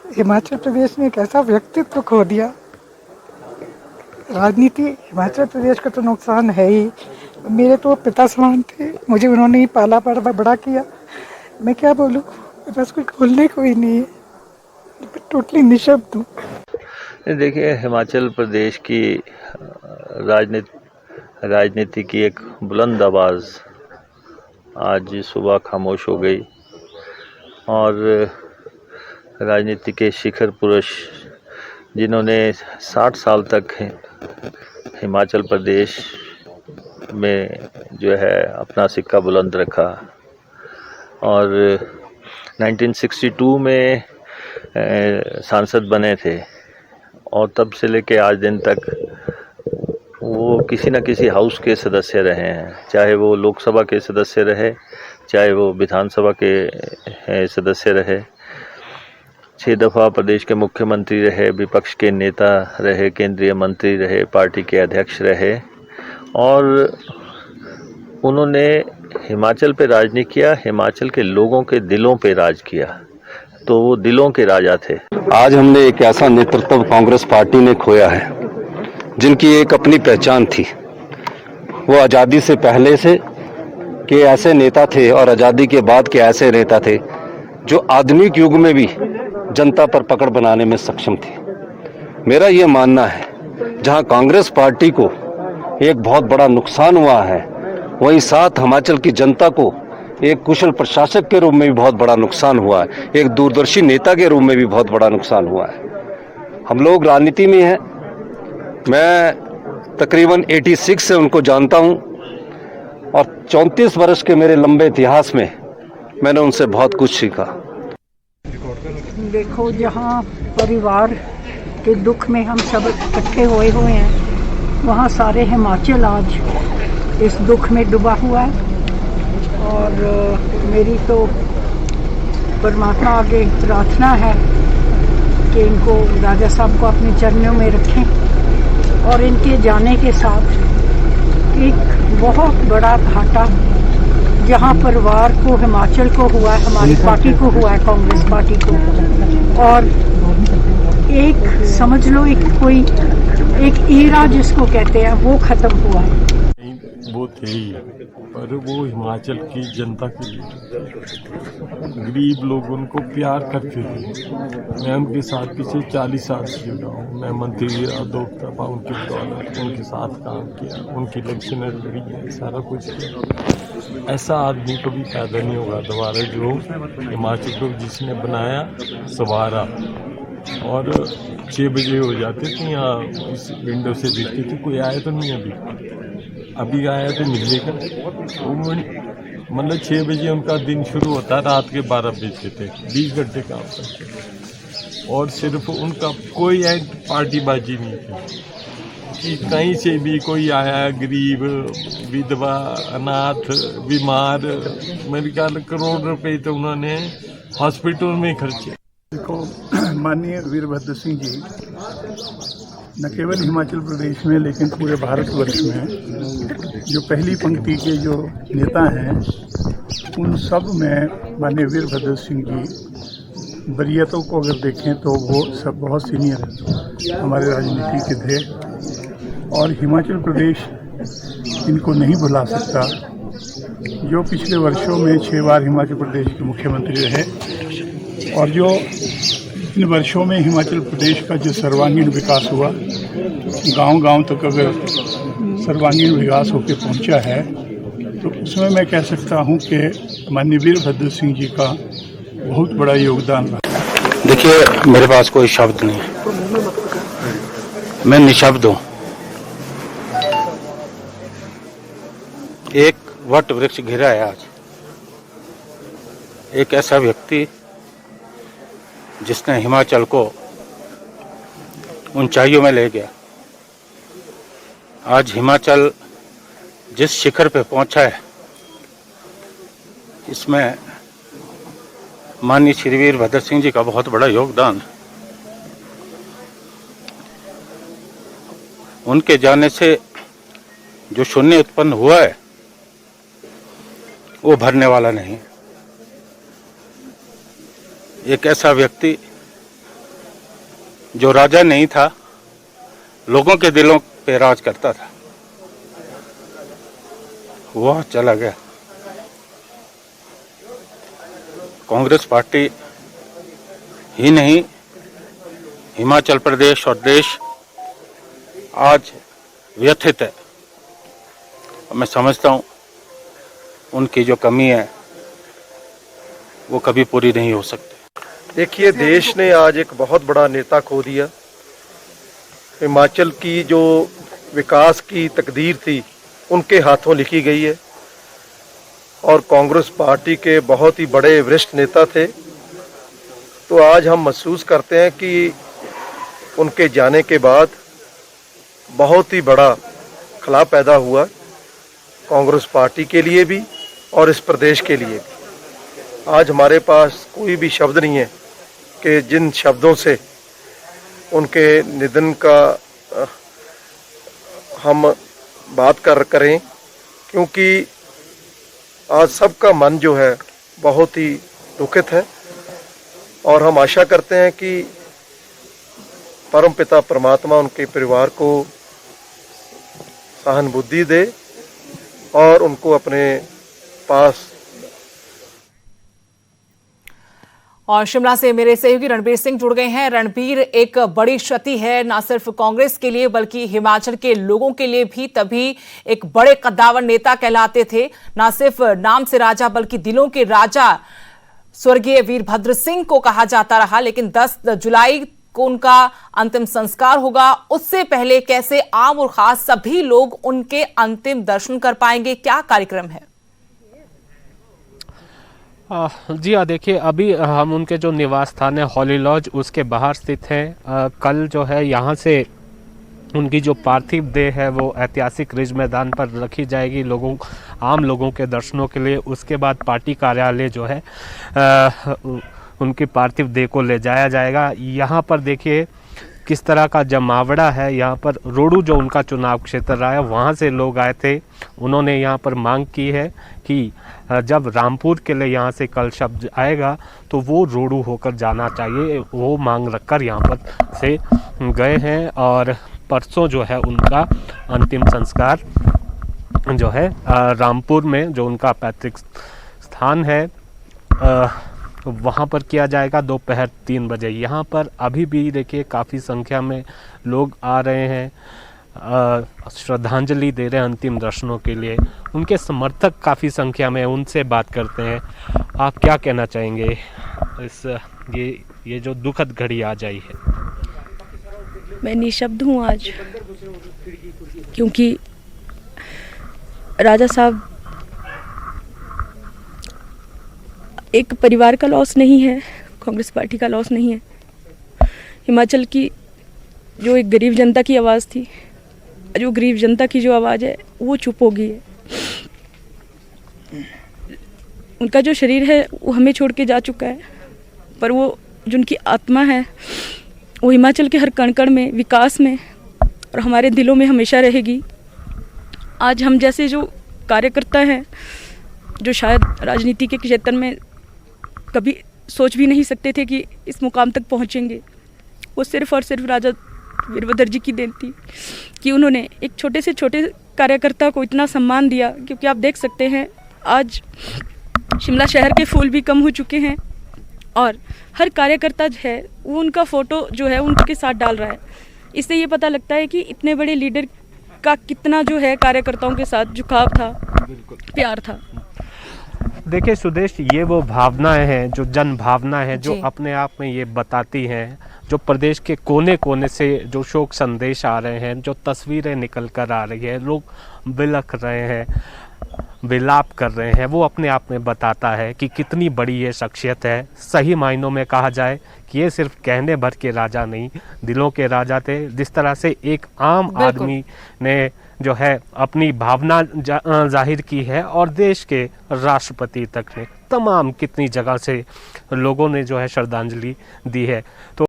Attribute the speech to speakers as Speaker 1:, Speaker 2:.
Speaker 1: हिमाचल प्रदेश ने एक ऐसा व्यक्तित्व खो दिया। राजनीति हिमाचल प्रदेश का तो नुकसान है ही। मेरे तो पिता समान थे, मुझे उन्होंने ही पाला पड़ा बड़ा किया। मैं क्या बोलूँ, मेरे पास कुछ बोलने को ही नहीं है। मैं टोटली निशब्द हूँ।
Speaker 2: देखिए, हिमाचल प्रदेश की राजनीति की एक बुलंद आवाज़ आज सुबह खामोश हो गई और राजनीति के शिखर पुरुष जिन्होंने 60 साल तक हिमाचल प्रदेश में जो है अपना सिक्का बुलंद रखा और 1962 में सांसद बने थे और तब से लेके आज दिन तक वो किसी न किसी हाउस के सदस्य रहे हैं, चाहे वो लोकसभा के सदस्य रहे, चाहे वो विधानसभा के सदस्य रहे, 6 दफ़ा प्रदेश के मुख्यमंत्री रहे, विपक्ष के नेता रहे, केंद्रीय मंत्री रहे, पार्टी के अध्यक्ष रहे और उन्होंने हिमाचल पे राज नहीं किया, हिमाचल के लोगों के दिलों पे राज किया। तो वो दिलों के राजा थे।
Speaker 3: आज हमने एक ऐसा नेतृत्व कांग्रेस पार्टी ने खोया है जिनकी एक अपनी पहचान थी। वो आज़ादी से पहले से के ऐसे नेता थे और आज़ादी के बाद के ऐसे नेता थे जो आधुनिक युग में भी जनता पर पकड़ बनाने में सक्षम थे। मेरा ये मानना है जहां कांग्रेस पार्टी को एक बहुत बड़ा नुकसान हुआ है, वहीं साथ हिमाचल की जनता को एक कुशल प्रशासक के रूप में भी बहुत बड़ा नुकसान हुआ है, एक दूरदर्शी नेता के रूप में भी बहुत बड़ा नुकसान हुआ है। हम लोग राजनीति में हैं, मैं तकरीबन 86 से उनको जानता हूं और 34 वर्ष के मेरे लंबे इतिहास में मैंने उनसे बहुत कुछ सीखा।
Speaker 4: देखो, जहाँ परिवार के दुख में हम सब इकट्ठे हुए हैं, वहाँ सारे हिमाचल आज इस दुख में डूबा हुआ है और मेरी तो परमात्मा आगे प्रार्थना है कि इनको राजा साहब को अपने चरणों में रखें और इनके जाने के साथ एक बहुत बड़ा घाटा जहाँ परिवार को, हिमाचल को हुआ है, हमारी पार्टी को हुआ है, कांग्रेस पार्टी को, और एक समझ लो एक ईरा जिसको कहते हैं वो खत्म हुआ है।
Speaker 5: वो थे ही, पर वो हिमाचल की जनता के लिए गरीब लोग उनको प्यार करते थे। मैं उनके साथ पिछले 40 साल से जुड़ा हूँ। मैं मंत्री रहा 2 दफा, उनके बदौलत उनके साथ काम किया, उनकी इलेक्शन लड़ी है, सारा कुछ किया। ऐसा आदमी कभी पैदा नहीं होगा दोबारा जो हिमाचल को जिसने बनाया, संवारा। और 6 बजे हो जाते थे, यहाँ इस विंडो से देखते थे कोई आया तो नहीं, अभी आया तो मिलने का। मतलब 6 बजे उनका दिन शुरू होता, रात के 12 बजे तक 20 घंटे काम करते और सिर्फ उनका कोई पार्टीबाजी नहीं थी कि कहीं से भी कोई आया, गरीब, विधवा, अनाथ, बीमार, मेरे ख्याल करोड़ रुपए तो उन्होंने हॉस्पिटल में खर्चे।
Speaker 6: देखो, माननीय वीरभद्र सिंह जी न केवल हिमाचल प्रदेश में लेकिन पूरे भारतवर्ष में जो पहली पंक्ति के जो नेता हैं, उन सब में माननीय वीरभद्र सिंह जी वरीयतों को अगर देखें तो वो सब बहुत सीनियर हमारे राजनीति के थे और हिमाचल प्रदेश इनको नहीं भुला सकता। जो पिछले वर्षों में 6 बार हिमाचल प्रदेश के मुख्यमंत्री रहे और जो इन वर्षों में हिमाचल प्रदेश का जो सर्वांगीण विकास हुआ, गांव-गांव तक अगर सर्वांगीण विकास होकर पहुंचा है, तो उसमें मैं कह सकता हूं कि माननीय वीरभद्र सिंह जी का बहुत बड़ा योगदान रहा।
Speaker 3: देखिए, मेरे पास कोई शब्द नहीं, मैं निशब्द हूँ। एक वट वृक्ष घिरा है आज, एक ऐसा व्यक्ति जिसने हिमाचल को ऊंचाइयों में ले गया। आज हिमाचल जिस शिखर पे पहुंचा है, इसमें माननीय श्री वीरभद्र सिंह जी का बहुत बड़ा योगदान है। उनके जाने से जो शून्य उत्पन्न हुआ है वो भरने वाला नहीं। एक ऐसा व्यक्ति
Speaker 7: जो राजा नहीं था, लोगों के दिलों पे राज करता था, वह चला गया। कांग्रेस पार्टी ही नहीं, हिमाचल प्रदेश और देश आज व्यथित है। मैं समझता हूं उनकी जो कमी है वो कभी पूरी नहीं हो सकती।
Speaker 8: देखिए, देश ने आज एक बहुत बड़ा नेता खो दिया। हिमाचल की जो विकास की तकदीर थी उनके हाथों लिखी गई है और कांग्रेस पार्टी के बहुत ही बड़े वरिष्ठ नेता थे। तो आज हम महसूस करते हैं कि उनके जाने के बाद बहुत ही बड़ा खला पैदा हुआ कांग्रेस पार्टी के लिए भी और इस प्रदेश के लिए भी। आज हमारे पास कोई भी शब्द नहीं है कि जिन शब्दों से उनके निधन का हम बात करें, क्योंकि आज सबका मन जो है बहुत ही दुखित है और हम आशा करते हैं कि परमपिता परमात्मा उनके परिवार को सहानुभूति दे और उनको अपने पास।
Speaker 9: और शिमला से मेरे सहयोगी रणबीर सिंह जुड़ गए हैं। रणबीर, एक बड़ी क्षति है ना सिर्फ कांग्रेस के लिए बल्कि हिमाचल के लोगों के लिए भी। तभी एक बड़े कद्दावर नेता कहलाते थे, ना सिर्फ नाम से राजा बल्कि दिलों के राजा स्वर्गीय वीरभद्र सिंह को कहा जाता रहा। लेकिन 10 जुलाई को उनका अंतिम संस्कार होगा, उससे पहले कैसे आम और खास सभी लोग उनके अंतिम दर्शन कर पाएंगे, क्या कार्यक्रम है?
Speaker 10: जी हाँ, देखिए अभी हम उनके जो निवास स्थान है हॉली लॉज उसके बाहर स्थित हैं। कल जो है यहाँ से उनकी जो पार्थिव देह है वो ऐतिहासिक रिज मैदान पर रखी जाएगी आम लोगों के दर्शनों के लिए। उसके बाद पार्टी कार्यालय जो है उनकी पार्थिव देह को ले जाया जाएगा। यहाँ पर देखिए किस तरह का जमावड़ा है। यहाँ पर रोडू जो उनका चुनाव क्षेत्र रहा है वहाँ से लोग आए थे। उन्होंने यहाँ पर मांग की है कि जब रामपुर के लिए यहाँ से कल शब्द आएगा तो वो रोडू होकर जाना चाहिए। वो मांग रखकर यहाँ पर से गए हैं और परसों जो है उनका अंतिम संस्कार जो है रामपुर में जो उनका पैतृक स्थान है वहाँ पर किया जाएगा दोपहर 3 बजे। यहाँ पर अभी भी देखिए काफ़ी संख्या में लोग आ रहे हैं, श्रद्धांजलि दे रहे हैं अंतिम दर्शनों के लिए। उनके समर्थक काफ़ी संख्या में, उनसे बात करते हैं। आप क्या कहना चाहेंगे इस ये जो दुखद घड़ी आ जाई है?
Speaker 11: मैं निशब्द हूँ आज, क्योंकि राजा साहब एक परिवार का लॉस नहीं है, कांग्रेस पार्टी का लॉस नहीं है। हिमाचल की जो एक गरीब जनता की आवाज़ थी, जो गरीब जनता की जो आवाज़ है वो चुप हो गई है। उनका जो शरीर है वो हमें छोड़ के जा चुका है, पर वो जो उनकी आत्मा है वो हिमाचल के हर कण कण में, विकास में और हमारे दिलों में हमेशा रहेगी। आज हम जैसे जो कार्यकर्ता हैं, जो शायद राजनीति के क्षेत्र में कभी सोच भी नहीं सकते थे कि इस मुकाम तक पहुंचेंगे, वो सिर्फ और सिर्फ राजा वीरभद्र जी की देन थी कि उन्होंने एक छोटे से छोटे कार्यकर्ता को इतना सम्मान दिया। क्योंकि आप देख सकते हैं आज शिमला शहर के फूल भी कम हो चुके हैं और हर कार्यकर्ता जो है वो उनका फ़ोटो जो है उनके साथ डाल रहा है। इससे ये पता लगता है कि इतने बड़े लीडर का कितना जो है कार्यकर्ताओं के साथ झुकाव था, प्यार था।
Speaker 10: देखिए सुदेश, ये वो भावनाएं हैं, जो जन भावना है, जो अपने आप में ये बताती हैं, जो प्रदेश के कोने कोने से जो शोक संदेश आ रहे हैं, जो तस्वीरें निकल कर आ रही है, लोग बिलख रहे हैं, विलाप कर रहे हैं, वो अपने आप में बताता है कि कितनी बड़ी ये शख्सियत है। सही मायनों में कहा जाए कि ये सिर्फ कहने भर के राजा नहीं, दिलों के राजा थे। जिस तरह से एक आम आदमी ने जो है अपनी भावना जाहिर की है और देश के राष्ट्रपति तक ने, तमाम कितनी जगह से लोगों ने जो है श्रद्धांजलि दी है। तो